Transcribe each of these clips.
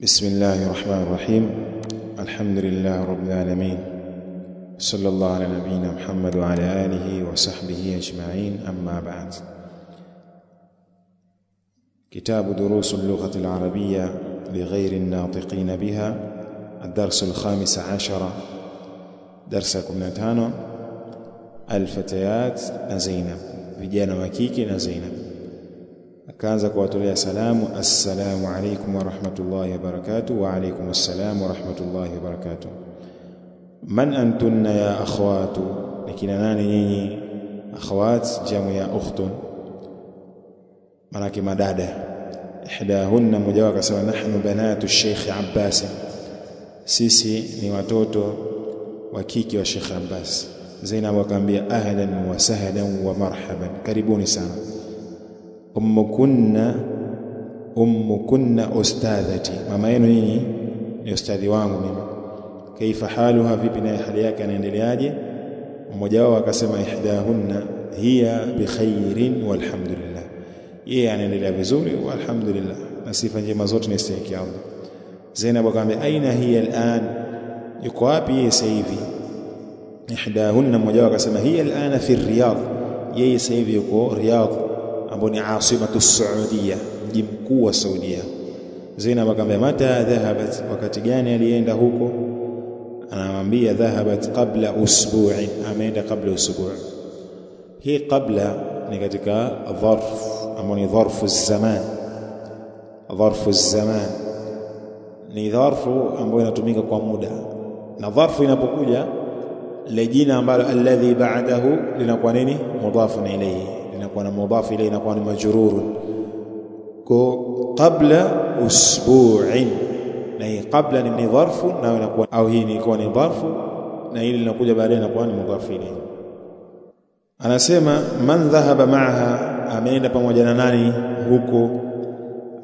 بسم الله الرحمن الرحيم. الحمد لله رب العالمين، صلى الله على نبينا محمد وعلى آله وصحبه أجمعين. أما بعد، كتاب دروس اللغة العربية لغير الناطقين بها، الدرس 15، درس 15. الفتيات نزينب، vijana wa kike na Zainab. Akaanza kuwatolea salamu, assalamu alaykum wa rahmatullahi wa barakatuh. Wa alaykum assalam wa rahmatullahi wa barakatuh. Man antunna ya akhwatu, nikina nani nyinyi? Akhwat jamu ya ukhtun, manake madada. Ihdahunna, mmoja wao akasema nahnu banatu Sheikh Abbas, sisi ni watoto wa kike wa Sheikh Abbas. Zainab akamwambia ahlan wa sahlan wa marhaban, karibuni sana. ummukunna ustadhati, mama yenu nyinyi ni ustadhi wangu mimi. Kaifa haluha, vipi naye hali yake anaendeleaje? Mmoja wao akasema ihdahunna hiya bikhairin walhamdulillah, yeye anaendelea vizuri walhamdulillah, na sifa njema zote ni stahiki Allah. Zainab akamwambia aina hiya al'an, yuko wapi yeye sasa hivi? Ihdahunna, mmoja wao akasema hiya al'ana fi Riyadh, yeye sasa hivi yuko Riyadh ambao ni asimatu Saudia, mji mkuu wa Saudia. Zainab akamwambia mata dhahabat, wakati gani alienda huko? Anamwambia dhahabat qabla usbu'in, ameenda kabla usbu'. Hii qabla ni katika dharf ambao ni dharfu zaman. Dharfu zaman ni dharfu ambayo inatumika kwa muda, na dharfu inapokuja ile jina ambalo alladhi ba'dahu linakuwa nini? Mudhafun ilayhi, linakuwa na mudhaf ilayhi, inakuwa ni majrurun. Kwa qabla usbu'in, na hii qabla ni dharfu, na inakuwa au hii ni kwa ni dharfu, na hili linakuja baadaye inakuwa ni mudhaf ilayhi. Anasema man dhahaba ma'aha, ameenda pamoja na nani huko?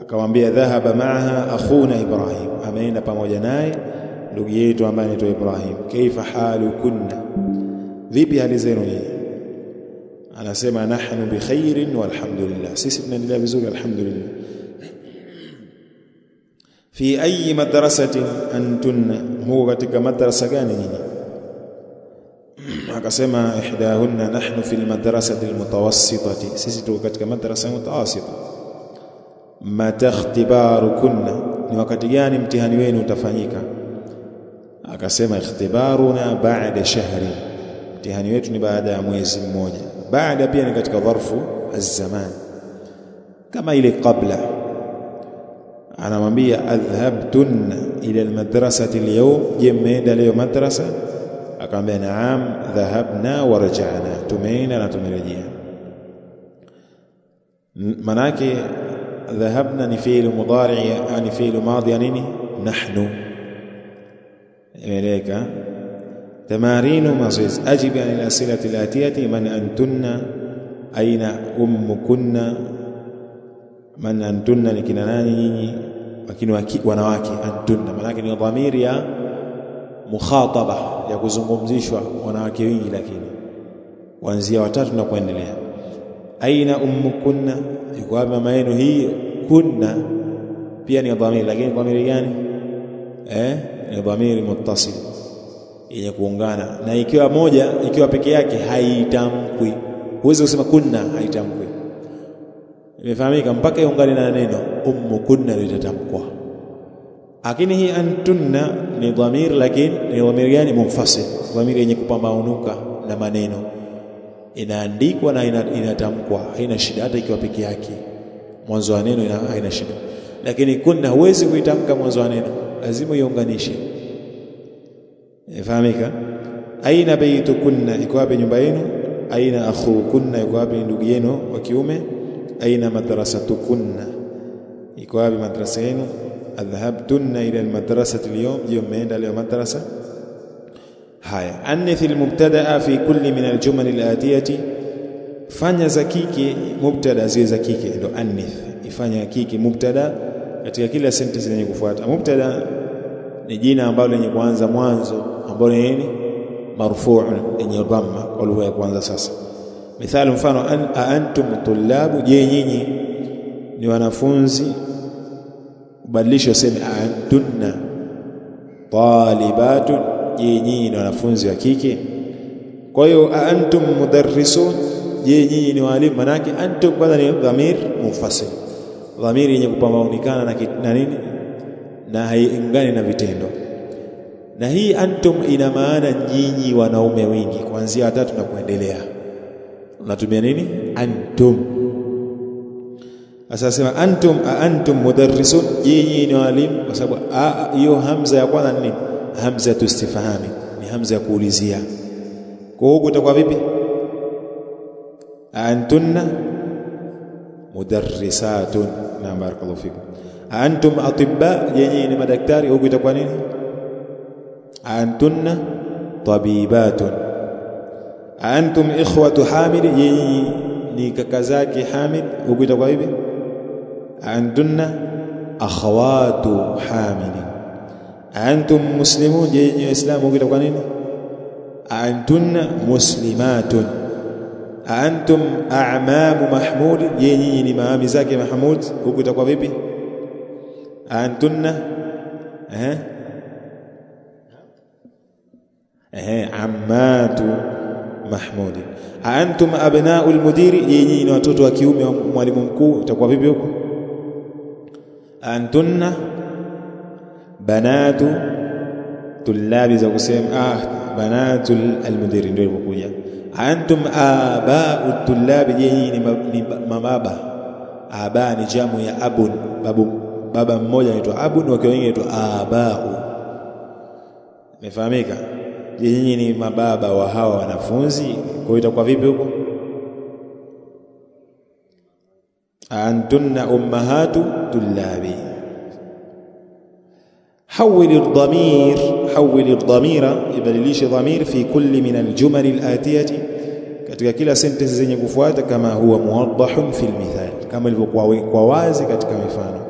Akamwambia dhahaba ma'aha akhuna Ibrahim, ameenda pamoja naye ndugu yetu ambaye anaitwa Ibrahim. Kaifa halukunna, vipi hali zenu nyinyi? Anasema nahnu bi khairin walhamdulillah, sisi tunaendelea vizuri alhamdulillah. Fi ayi madrasatin antunna, huwa katika madrasa gani nyinyi? Akasema ihdahunna nahnu fi almadrasati almutawassitati, sisi tuko katika madrasa mutawassita. Mata ikhtibarukunna, ni wakati gani mtihani wenu utafanyika? Akasema ikhtibaruna ba'da shahri, mtihani wetu ni baada ya mwezi mmoja. Baada pia ni katika dharfu az-zaman kama ile qabla. Anamwambia adhhabtunna ila almadrasati alyawm, je mmeenda leo madrasa? Akamwambia naam dhahabna wa raja'na, tumeenda na tumerejea. Manake dhahabna ni fi'l mudari', yani fi'l madhi, nini? Nahnu. إليك تمارين مزيز. أجب عن الأسئلة الآتية: من أنتن، أين أمكن، من أنتن لكنا ناني wanawake. Antunna manake ni dhamiri ya mukhataba, ya kuzungumzishwa wanawake wengi, lakini kuanzia watatu na kuendelea. Aina ummukunna, iko wapi mama yenu? Hii kunna pia ni dhamiri, lakini dhamiri gani? Ni dhamiri muttasil yenye kuungana, na ikiwa moja, ikiwa peke yake haitamkwi. Huwezi kusema kunna haitamkwi, imefahamika, mpaka iungane na neno ummu kunna litatamkwa. Lakini hii antunna ni dhamir, lakini ni dhamiri gani? Munfasil, dhamiri yenye kupambanuka na maneno, inaandikwa na inatamkwa, haina shida hata ikiwa peke yake. Mwanzo wa neno haina shida, lakini kunna huwezi kuitamka mwanzo wa neno, lazima iunganishe. Ifahamika? Aina baytukunna, iko wapi nyumba yenu? Aina akhukunna, iko wapi ndugu yenu wa kiume? Aina madrasatukunna, iko wapi madrasa yenu? Adhhabtunna ila almadrasati alyawm, je mmeenda leo madrasa? Haya, anith almubtadaa fi kulli min aljumal alatiyati, fanya za kike mubtada ziwe za kike, ndio anith. Ifanya kike mubtada katika kila sentence yenye kufuata. Mubtada ni jina ambalo lenye kuanza mwanzo, ambalo ni nini? Marfu'un, yenye dhamma kwa lugha ya kwanza. Sasa mithali, mfano antum tullabu, je nyinyi ni wanafunzi? ubadilishe useme antunna talibatun, je nyinyi ni wanafunzi wa kike. Kwa hiyo antum mudarrisun, je nyinyi ni walimu. Manake antum kwanza ni dhamir munfasil, dhamiri yenye kupambanikana na nini, na haiungani na vitendo. Na hii antum ina maana nyinyi wanaume wengi kuanzia 3 na kuendelea. Unatumia nini? Antum. Sasa sema antum mudarrisun, je nyinyi ni walimu, kwa sababu hiyo hamza ya kwanza ni hamza istifhami, ni hamza ya kuulizia. Kwa hiyo utakuwa vipi? Antunna mudarrisatun. Na barakallahu fikum. Antum atibba, je nyinyi ni madaktari, huko itakuwa nini? Antunna tabibatun. Antum ikhwatu Hamid, je nyinyi ni kaka zake Hamid, huko itakuwa vipi? Antunna akhawatu Hamid. Antum muslimun, je nyinyi waislamu, huko itakuwa nini? Antunna muslimatun. Antum a'mamu Mahmud, je nyinyi ni maami zake Mahmud, huko itakuwa vipi? Antunna ammatu Mahmud. Antum abna'ul mudiri, je nyinyi ni watoto wa kiume wa mwalimu mkuu, itakuwa vipi huko? Antunna banatu tullabi, za kusema banatul almudiri ndio ilivyokuja. Antum aba'ut tullabi, je nyinyi ni mababa. Aba ni jamu ya abun, baba mmoja anaitwa abun, wake wengi anaitwa aba'u. Umefahamika? Je nyinyi ni mababa wa hawa wanafunzi, kwa hiyo itakuwa vipi huko? Antunna ummahatu tullabi. حول الضمير ibadilishe dhamir fi kulli min aljumal alatiyati, katika kila sentence zenye kufuata, kama huwa muwaddahun fi almithal, kama ilivyokuwa kwa wazi katika mifano.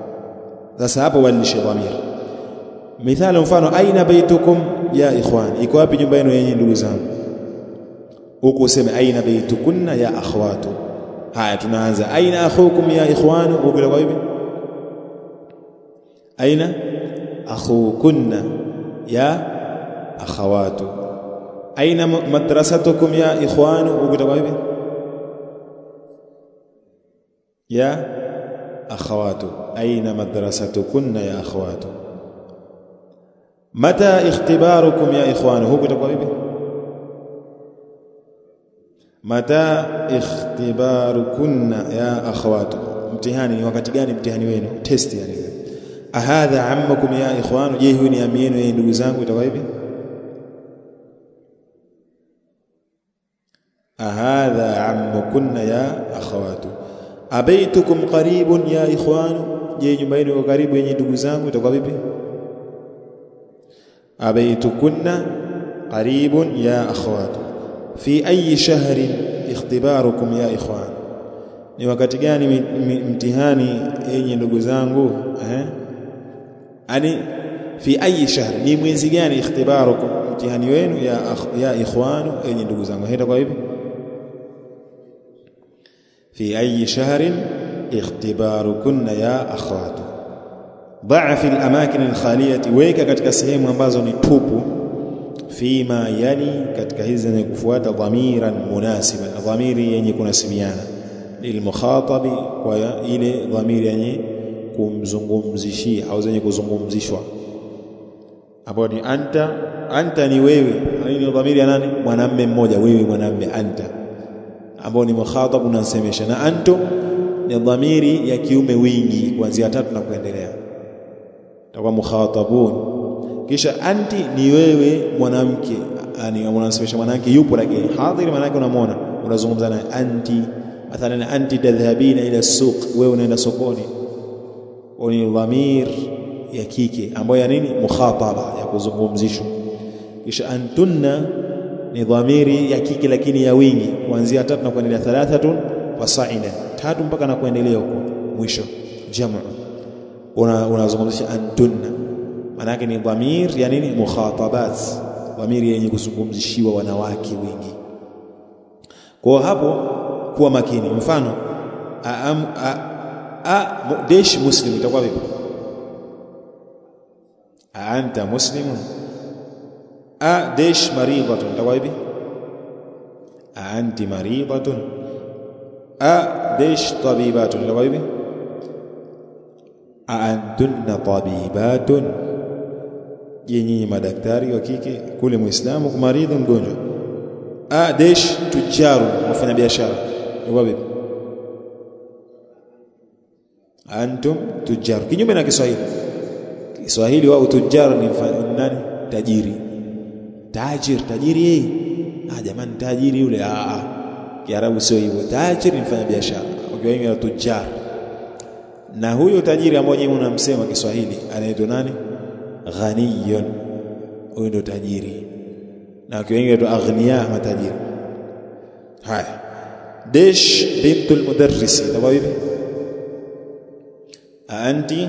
Sasa hapo badilishe dhamir. Mithali, mfano aina baitukum ya ikhwan, iko wapi nyumba yenu yenye ndugu zangu? Huko useme aina baitukunna ya akhwatu. Haya, tunaanza aina akhukum ya ikhwan, huko itakuwa vipi? Aina akhukunna ya akhawatu. Aina madrasatukum ya ikhwan, huko itakuwa vipi? Ya akhawatu. Aina madrasatukunna ya akhawatu. Mata ikhtibarukum ya ikhwan, huko itakuwa vipi? Mata ikhtibarukunna ya akhawatu. Mtihani ni wakati gani mtihani wenu? Test yani. Ahadha ammakum ya ikhwan, je huyu ni ami yenu ya ndugu zangu, itakuwa vipi? Ahadha ammukunna ya akhawatu. Abaitukum qaribun ya ikhwan, je nyumba yenu iko karibu yenye ndugu zangu, itakuwa vipi? Abaitukunna qaribun ya akhawatu. Fi ayi shahrin ikhtibarukum ya ikhwan, ni wakati gani mtihani yenye ndugu zangu? Ani fi ayi shahr, ni mwezi gani ikhtibarukum, mtihani wenu ya ikhwanu yenye ndugu zangu, haita kwa hivi? Fi ayi shahrin ikhtibarukunna ya akhawatu. Daa fi al-amakin al-khaliyati, weka katika sehemu ambazo ni tupu. Fima yali, katika hizi zenye kufuata, dhamiran munasiban, dhamiri yenye kunasibiana, lilmukhatabi, kwa ile dhamiri yenye kumzungumzishia au zenye kuzungumzishwa, hapo ni anta. Anta ni wewe, ni dhamiri ya nani? Mwanamume mmoja, wewe mwanamume, anta, ambao ni mukhatab unasemesha, na antum ni dhamiri ya kiume wingi kuanzia 3 na kuendelea, takuwa mukhatabun. Kisha anti ni wewe mwanamke, yani unasemesha mwanamke yupo, lakini hadhiri maana yake unamwona, unazungumza naye. Anti mathalan, anti tadhhabina ila suq, wewe unaenda sokoni. Ni dhamir ya kike ambayo ya nini? Mukhataba, ya kuzungumzishwa. Kisha antunna ni dhamiri ya kike lakini ya wingi kuanzia 3 na kuendelea, 3 fasaila, 3 mpaka na kuendelea huko mwisho, jamu. Unazungumzisha antunna, maana yake ni dhamir ya nini? Mukhatabat, dhamiri yenye kuzungumzishiwa wanawake wengi. Kwa hapo kuwa makini. Mfano dash muslim, itakuwa vipi? anta muslimun dash maridatun itakuwa hivi anti maridatun dash tabibatun itakuwa hivi antunna tabibatun nyinyi madaktari wa kike kule muislamu kumaridhi mgonjwa dash tujaru wafanya biashara itakuwa vipi antum tujaru kinyume na Kiswahili wao tujaru ni nani tajiri tajiri jamani tajiri yule Kiarabu sio hivyo tajiri ni mfanya biashara ukiwa tujar na huyo tajiri ambaye mnamsema Kiswahili anaitwa nani ghaniyun huyo ndo tajiri na ukiwa wengine aghniya matajiri haya dash bintul mudarris tabawi anti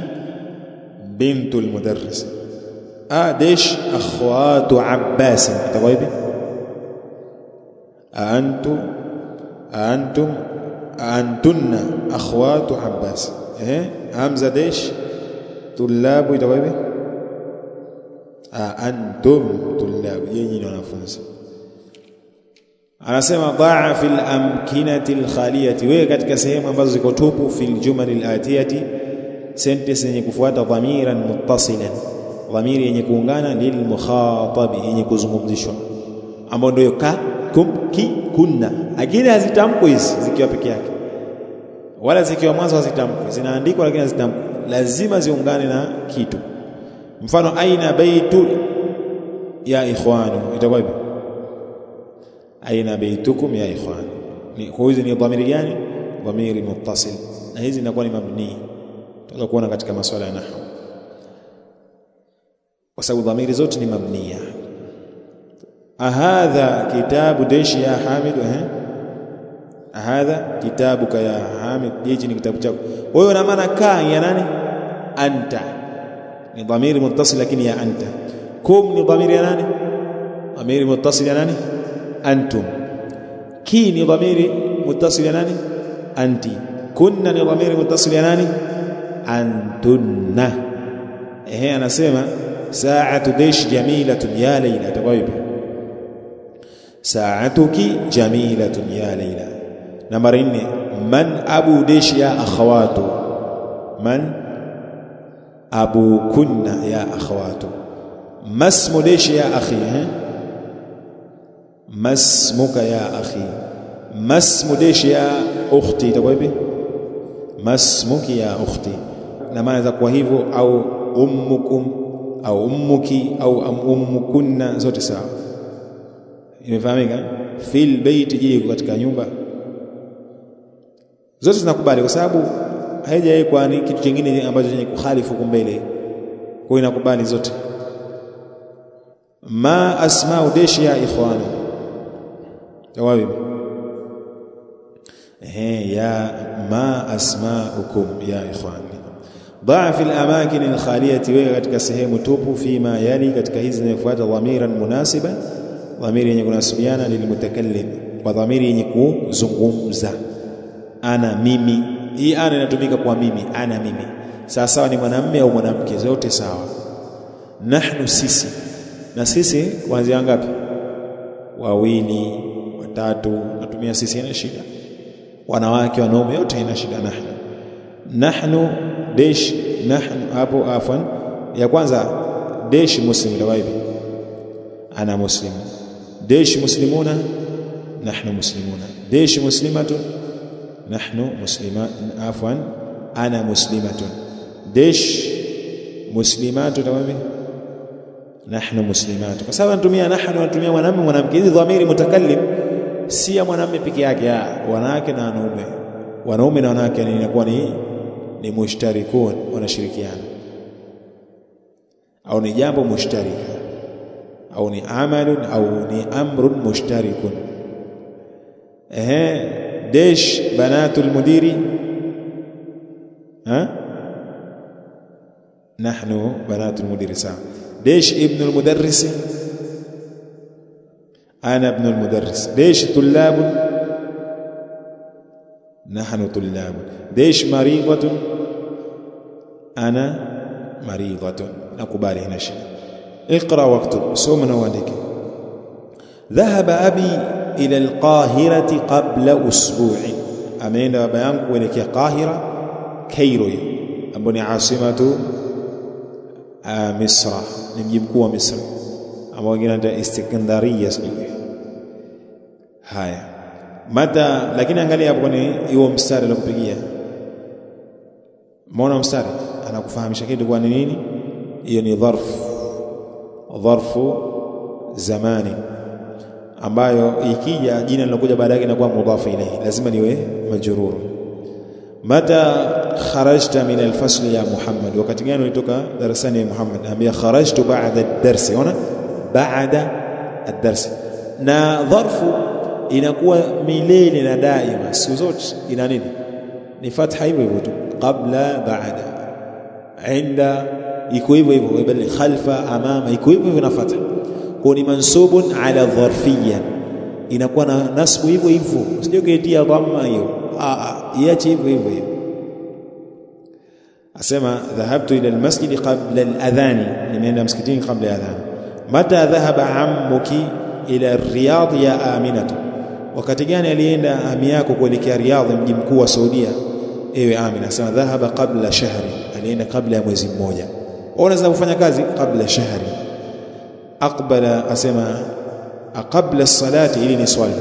bintul mudarris dash akhwatu Abbas tabawi antunna akhwatu Abbas hamza dash tulabu itakuwa antum tulabu nyinyi ni wanafunzi anasema daa fil amkinati alkhaliyati wewe katika sehemu ambazo ziko tupu fil jumal alatiyati sentence yenye kufuata dhamiran muttasilan dhamiri yenye kuungana lil mukhatabi yenye kuzungumzishwa ambao ndio ka kum ki kunna akili hazitamkwi hizi zikiwa peke yake wala zikiwa mwanzo hazitamkwi zinaandikwa lakini hazitamkwi lazima ziungane na kitu mfano aina baitu ya ikhwanu itakuwa hivi aina baitukum ya ikhwanu kwa hizi ni dhamiri gani dhamiri muttasil na hizi zinakuwa ni mabni tutaweza kuona katika masuala ya nahwu kwa sababu dhamiri zote ni mabniya hadha kitabu dashi ya Hamid hadha kitabuka ya Hamid hichi ni kitabu chako wewe na maana ka ya nani anta ni dhamiri muttasil lakini ya anta kum ni dhamiri ya nani dhamiri muttasil ya nani antum ki ni dhamiri muttasil ya nani anti kunna ni dhamiri muttasil ya nani antunna anasema sa'atu dash jamilatun ya Layla tawaib sa'atuki jamilatun ya Layla nambari 4 man abu dash ya akhawatu man abu kunna ya akhawatu masmu dash ya akhi masmuka ya akhi masmu dash ya ukhti tawabi masmuki ya ukhti na maana za kwa hivyo au ummukum au ummuki au ummukunna zote sawa imefahamika fil bait je katika nyumba zote zinakubali kwa sababu haijawekwa ni kitu kingine ambacho chenye kukhalifu kumbele kwa inakubali zote ma asma'u dashi ya ikhwanu jawabi ya ma asma'ukum ya ikhwani ضع في الاماكن الخاليه wewe katika sehemu tupu fima yali katika hizi zinafuata dhamiran munasiban dhamiri yenye kunasibiana lilmutakallim kwa dhamiri yenye kuzungumza ana mimi hii ana inatumika kwa mimi ana mimi sawa ni mwanamume au mwanamke zote sawa nahnu sisi na sisi kuanzia ngapi wawili watatu natumia sisi ina shida wanawake wanaume yote ina shida nahnu dash nahnu hapo afwan ya kwanza dash muslim dawaibi ana muslim dash muslimuna nahnu muslimuna dash muslimatun nahnu muslimat afwan ana muslimatun dash muslimatu dawaibi nahnu muslimatu kwa sababu natumia nahnu natumia mwanamume mwanamke hizi dhamiri mutakallim si ya mwanamume peke yake wanawake na wanaume na wanawake inakuwa ni mushtarikun wanashirikiana au ni jambo mushtarika au ni amalun au ni amrun mushtarikun dash banatul mudiri nahnu banatul mudiri sawa dash ibn al-mudarris ana ibn al-mudarris dash tullab نحن طلاب ديش مريضة أنا maridhatun, nakubali hina shida. Iqra waktub, soma na uandike. Dhahaba abi ila alqahirati qabla usbu'in, ameenda baba yangu kuelekea Qahira, Cairo ambayo ni asimatu Misra, ni mji mkuu wa Misri ambao wengine wanaita Iskandaria sijui. Haya, mata, lakini angalia hapo kwenye hiyo mstari la kupigia, maana mstari anakufahamisha kitu kwa nini. Hiyo ni dharfu zamani, ambayo ikija jina lilokuja baada yake inakuwa mudhafu ilayhi, lazima niwe majrur. Mata kharajta min alfasl ya Muhammad, wakati gani ulitoka darasani ya Muhammad? Ambia kharajtu ba'da ad-dars, ona ba'da ad-dars. Na dharfu inakuwa milele na daima, siku zote ina nini? Ni fatha hivyo hivyo tu, qabla ba'da, inda iko hivyo hivyo, bali khalfa amama iko hivyo hivyo na fatha. Kwa ni mansubun ala dharfiyya, inakuwa na nasbu hivyo hivyo, usije kuitia dhamma hiyo, iache hivyo hivyo. Asema dhahabtu ila almasjid qabla aladhan, nimeenda msikitini kabla ya adhan. Mata dhahaba ammuki ila Riyadh ya Aminatu, wakati gani alienda ami yako kuelekea Riyadh, mji mkuu wa Saudia, ewe Amina? Asema dhahaba qabla shahri, alienda kabla ya mwezi mmoja. Unaweza kufanya kazi kabla shahri. Aqbala, asema qabla as-salati, ili ni swali.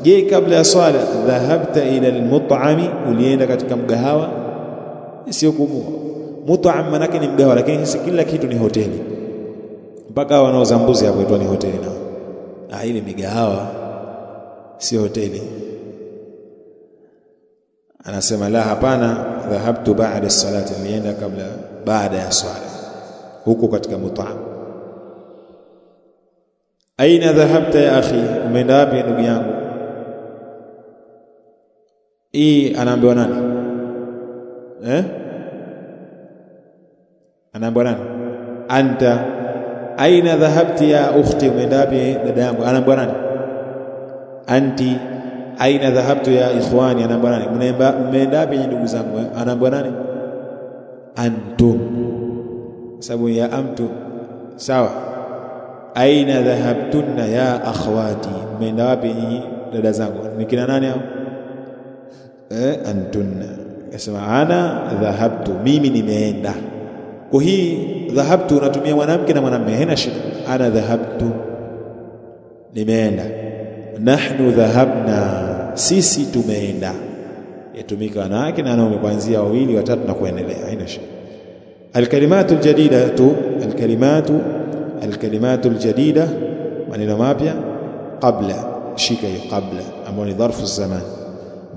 Je, kabla ya swala dhahabta ila al-mut'ami, ulienda katika mgahawa? Sio kumua mut'am, manake ni mgahawa, lakini kila kitu ni hoteli, mpaka wanaoza mbuzi hapo itwa ni hoteli nao. Ile migahawa sio hoteli. Anasema la, hapana, dhahabtu ba'da as-salati, nilienda kabla, baada ya swala, huko katika mut'am. Aina dhahabta ya akhi, umeenda wapi ndugu yangu? Hii anaambiwa nani? Anaambiwa nani? Anta. Aina dhahabti ya ukhti, umeenda wapi dada yangu? Anaambiwa nani? Anti. Aina dhahabtu ya ikhwani, anaambiwa nani? Umeenda wapi ndugu zangu? Anaambiwa nani? Antum, sababu ya amtu, sawa. Aina dhahabtunna ya akhwati, umeenda wapi nyinyi dada zangu? Ni kina nani hao? Antunna. Akasema ana dhahabtu, mimi nimeenda. Kwa hii dhahabtu unatumia mwanamke na mwanamume, haina shida. Ana dhahabtu, nimeenda. Nahnu dhahabna, sisi tumeenda. Yatumika wanawake na wanaume, kuanzia wawili watatu na kuendelea, haina shida. Alkalimatu aljadidatu, alkalimatu aljadida, maneno mapya. Qabla, shika hiyo qabla, ambayo ni dharfu zaman.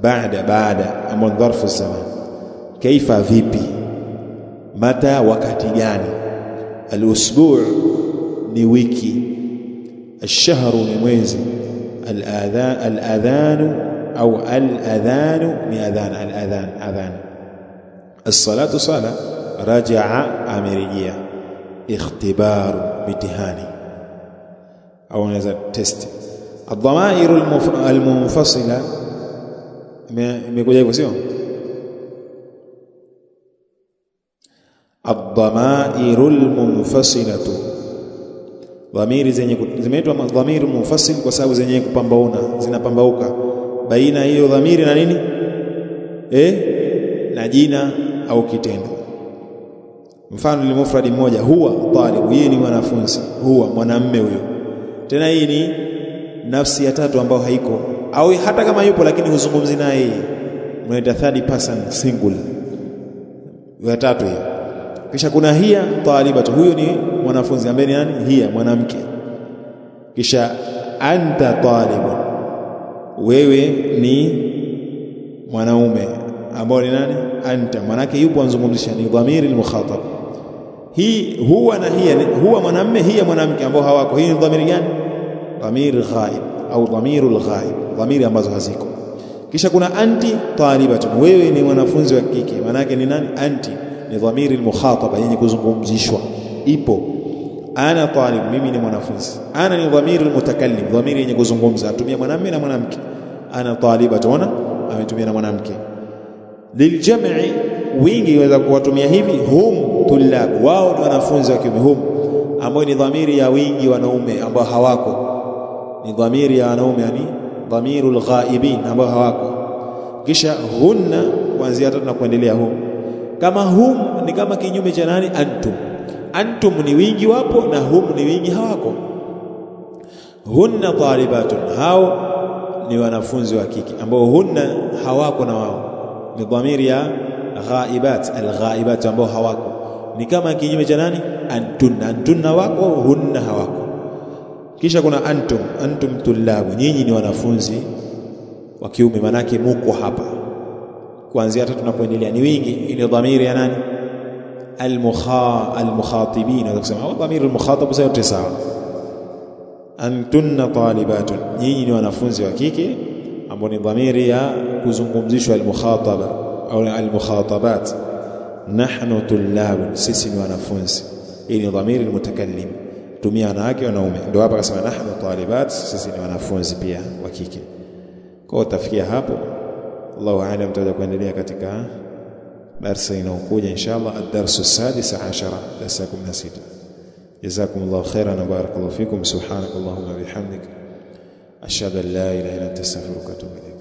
Baada, ambayo ni dharfu zaman. Kaifa, vipi. Mata, wakati gani. Al-usbu' ni wiki. Al-shahru ni mwezi. Al-adhanu au al-adhanu ni adhan, adhan. As-salatu, sala. Raja'a, amerejea. Ikhtibaru, mitihani au unaweza test. Ad-dhamairu al-munfasila, imekuja hivyo sio? Ad-dhamairu al-munfasilatu, dhamiri zenye zimeitwa dhamiri munfasil kwa sababu zenye kupambauna, zinapambauka baina hiyo dhamiri na nini, na jina au kitendo. Mfano ni mufradi mmoja, huwa talibu, yeye ni mwanafunzi, huwa mwanamume huyo. Tena hii ni nafsi ya tatu ambayo haiko, au hata kama yupo lakini huzungumzi naye yeye, mnaita third person singular, ya tatu hiyo. Kisha kuna hiya talibatu, huyo ni mwanafunzi ambaye ni nani? Hiya, mwanamke. Kisha anta talibu, wewe ni mwanaume ambao ni nani? Anta, manake yupo anzungumzisha, ni dhamiri al-mukhatab. Hii huwa na hiya, huwa mwanamume, hiya mwanamke, ambao hawako. Hii ni dhamiri gani? Dhamiri ghaib au dhamirul ghaib, dhamiri ambazo haziko. Kisha kuna anti talibatu, wewe ni mwanafunzi wa kike, manake ni nani? Anti ni dhamiri al-mukhataba, yenye kuzungumzishwa, ipo. Ana talib, mimi ni mwanafunzi. Ana ni dhamiri al-mutakallim, dhamiri yenye kuzungumza, atumia mwanamume na mwanamke. Ana talibatu, ona ametumia na mwanamke. Liljam'i wingi waweza kuwatumia hivi, hum tullab, wao ni wanafunzi wa kiume. Hum ambao ni dhamiri ya wingi wanaume ambao hawako, ni dhamiri ya wanaume, yani dhamirul ghaibin ambao hawako. Kisha hunna kuanzia 3 na kuendelea. Hum kama hum ni kama kinyume cha nani? Antum. Antum ni wingi wapo na hum ni wingi hawako. Hunna talibatun, hao ni wanafunzi wa kike ambao hunna hawako na wao, ni dhamiri ya ghaibat, alghaibat ambao hawako, ni kama kinyume cha nani? Antunna. Antunna wako, hunna hawako. Kisha kuna antum. Antum tullabu, nyinyi ni wanafunzi wa kiume, manake muko hapa. Kuanzia 3 tunapoendelea ni wingi, ile dhamiri ya nani? Almukhatibin, au kusema au dhamiri almukhatab yote sawa. Antunna talibatun, nyinyi ni wanafunzi wa kike ambao ni dhamiri ya kuzungumzishwa almukhataba au almukhatabat. Nahnu tullabun, sisi ni wanafunzi. Hii ni dhamiri almutakallim, tumia wanawake wanaume. Ndio hapa akasema nahnu talibat, sisi ni wanafunzi pia wa kike. Kwa utafikia hapo, Allahu a'lam. Tutaja kuendelea katika darasa inayokuja inshallah, ad-darsu as-sadis 'ashara, darasa 16. Jazakumullahu khairan wa barakallahu fikum. Subhanakallahumma bihamdik ashhadu an la ilaha illa anta astaghfiruka wa atubu ilayk.